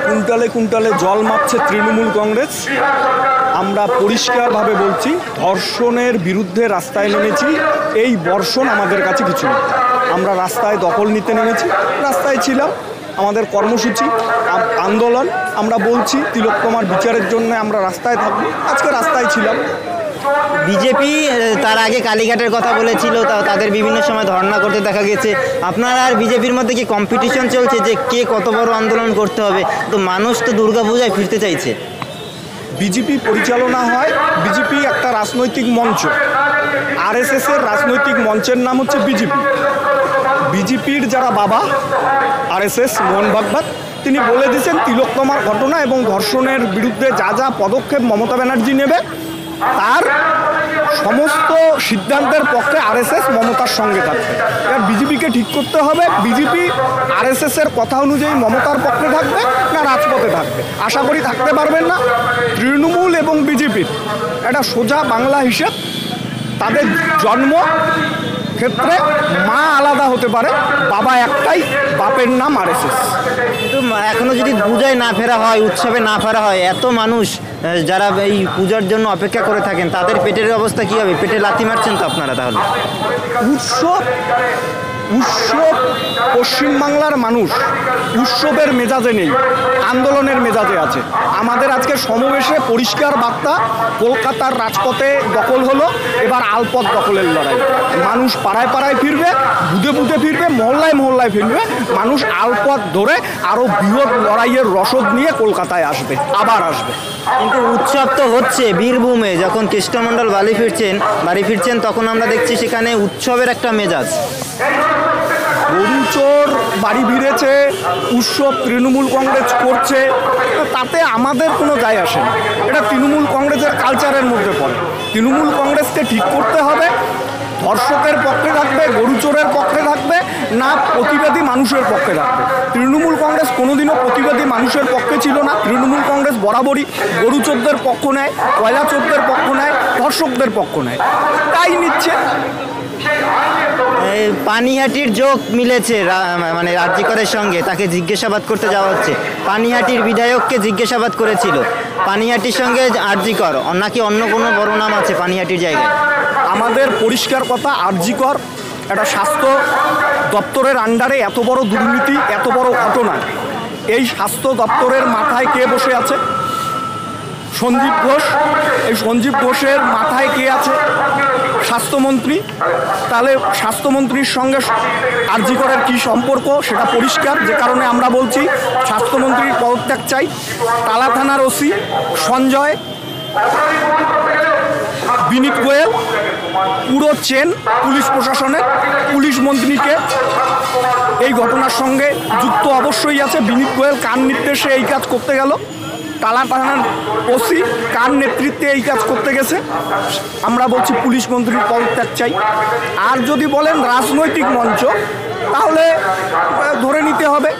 কুইন্টালে কুইন্টালে জল মাপছে তৃণমূল কংগ্রেস। আমরা পরিষ্কারভাবে বলছি, ধর্ষণের বিরুদ্ধে রাস্তায় নেমেছি। এই বর্ষণ আমাদের কাছে কিছু না। আমরা রাস্তায় দখল নিতে নেমেছি, রাস্তায় ছিলাম, আমাদের কর্মসূচি আন্দোলন। আমরা বলছি তিলোত্তমার বিচারের জন্য আমরা রাস্তায় থাকবো, আজকে রাস্তায় ছিলাম। বিজেপি তার আগে কালীঘাটের কথা বলেছিল, তাদের বিভিন্ন সময় ধর্ণা করতে দেখা গেছে। আপনার আর বিজেপির মধ্যে কি কম্পিটিশন চলছে যে কে কত বড় আন্দোলন করতে হবে? তো মানুষ তো দুর্গাপূজায় ফিরতে চাইছে। বিজেপি পরিচালনা হয়, বিজেপি একটা রাজনৈতিক মঞ্চ। আরএসএসের রাজনৈতিক মঞ্চের নাম হচ্ছে বিজেপি। বিজেপির যারা বাবা আরএসএস মোহন ভাগবত, তিনি বলে দিয়েছেন তিলোত্তমার ঘটনা এবং ধর্ষণের বিরুদ্ধে যা যা পদক্ষেপ মমতা ব্যানার্জি নেবে তার সমস্ত সিদ্ধান্তের পক্ষে আরএসএস মমতার সঙ্গে থাকবে। এবার বিজেপিকে ঠিক করতে হবে, বিজেপি আরএসএসের কথা অনুযায়ী মমতার পক্ষে থাকবে না রাজপথে থাকবে। আশা করি থাকতে পারবেন না। তৃণমূল এবং বিজেপির একটা সোজা বাংলা হিসেব, তাদের জন্ম ক্ষেত্রে মা আলাদা হতে পারে, বাবা একটাই, বাপের নাম আরএসএস। কিন্তু এখনো যদি পূজায় না ফেরা হয়, উৎসবে না ফেরা হয়, এত মানুষ যারা এই পূজার জন্য অপেক্ষা করে থাকেন, তাদের পেটের অবস্থা কী হবে? পেটে লাথি মারছেন তো আপনারা তাহলে। উৎসব পশ্চিমবাংলার মানুষ উৎসবের মেজাজে নেই, আন্দোলনের মেজাজে আছে। আমাদের আজকে সমাবেশে পরিষ্কার বার্তা, কলকাতার রাজপথে দখল হলো, এবার আলপথ দখলের লড়াই। মানুষ পাড়ায় পাড়ায় ফিরবে, বুধে বুধে ফিরবে, মহল্লায় মহল্লায় ফিরবে। মানুষ আলপথ ধরে আরও বৃহৎ লড়াইয়ের রসদ নিয়ে কলকাতায় আসবে, আবার আসবে। কিন্তু উৎসব তো হচ্ছে বীরভূমে, যখন কৃষ্ণমণ্ডল বাড়ি ফিরছেন তখন আমরা দেখছি সেখানে উৎসবের একটা মেজাজ। গরুচোর বাড়ি ফিরেছে, উৎসব তৃণমূল কংগ্রেস করছে, তাতে আমাদের কোনো যায় আসে না। এটা তৃণমূল কংগ্রেসের কালচারের মধ্যে পড়ে। তৃণমূল কংগ্রেসকে ঠিক করতে হবে, ধর্ষকের পক্ষে থাকবে, গরুচোরের পক্ষে থাকবে না প্রতিবাদী মানুষের পক্ষে থাকবে। তৃণমূল কংগ্রেস কোনোদিনও প্রতিবাদী মানুষের পক্ষে ছিল না। তৃণমূল কংগ্রেস বরাবরই গরুচোরদের পক্ষ নেয়, কয়লা চোরদের পক্ষ নেয়, ধর্ষকদের পক্ষ নেয়, তাই নিচ্ছে। পানিহাটির যোগ মিলেছে মানে রাজ্যিকরের সঙ্গে, তাকে জিজ্ঞাসাবাদ করতে যাওয়া হচ্ছে। পানিহাটির বিধায়ককে জিজ্ঞাসাবাদ করেছিল, পানিহাটির সঙ্গে আরজিকর নাকি অন্য কোনো বড় নাম আছে পানিহাটির জায়গায়? আমাদের পরিষ্কার কথা, আরজিকর একটা স্বাস্থ্য দপ্তরের আন্ডারে এত বড় দুর্নীতি, এত বড় ঘটনা, এই স্বাস্থ্য দপ্তরের মাথায় কে বসে আছে? সঞ্জীব ঘোষ। এই সঞ্জীব ঘোষের মাথায় কে আছে? স্বাস্থ্যমন্ত্রী। তাহলে স্বাস্থ্যমন্ত্রীর সঙ্গে আরজিকরের কী সম্পর্ক সেটা পরিষ্কার, যে কারণে আমরা বলছি স্বাস্থ্যমন্ত্রীর পদত্যাগ চাই। তালা থানার ওসি সঞ্জয়, বিনীত গোয়েল, পুরো চেন পুলিশ প্রশাসনের, পুলিশ মন্ত্রীকে এই ঘটনার সঙ্গে যুক্ত অবশ্যই আছে। বিনীত গোয়েল কার নির্দেশে এই কাজ করতে গেল? তালা থানার ওসি কার নেতৃত্বে এই কাজ করতে গেছে? আমরা বলছি পুলিশ মন্ত্রীর পদত্যাগ চাই। আর যদি বলেন রাজনৈতিক মঞ্চ, তাহলে ধরে নিতে হবে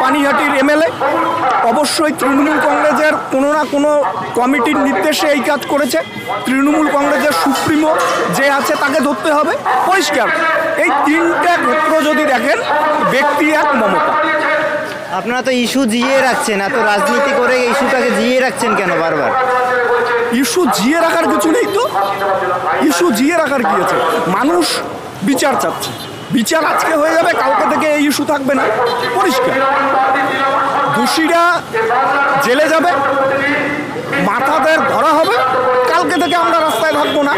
পানিহাটির এমএলএ অবশ্যই তৃণমূল কংগ্রেসের কোনো না কোনো কমিটির নির্দেশে এই কাজ করেছে। তৃণমূল কংগ্রেসের সুপ্রিমো যে আছে তাকে ধরতে হবে, পরিষ্কার। এই তিনটে ক্ষেত্র যদি দেখেন, ব্যক্তি এক, মমতা। আপনারা তো ইস্যু জিয়ে রাখছেন, এত রাজনীতি করে ইস্যুটাকে জিয়ে রাখছেন কেন বারবার? ইস্যু জিয়ে রাখার কিছু নেই তো। ইস্যু জিয়ে রাখার কি আছে? মানুষ বিচার চাচ্ছে, বিচার আজকে হয়ে যাবে, কালকে থেকে এই ইস্যু থাকবে না, পরিষ্কার। দোষীরা জেলে যাবে, মাথাদের ধরা হবে, কালকে থেকে আমরা রাস্তায় থাকবো না।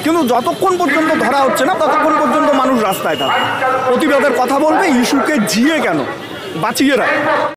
কিন্তু যতক্ষণ পর্যন্ত ধরা হচ্ছে না ততক্ষণ পর্যন্ত মানুষ রাস্তায় থাকবে, প্রতিবাদের কথা বলবে। ইস্যুকে জিয়ে কেন, বাঁচিয়ে রাখবে।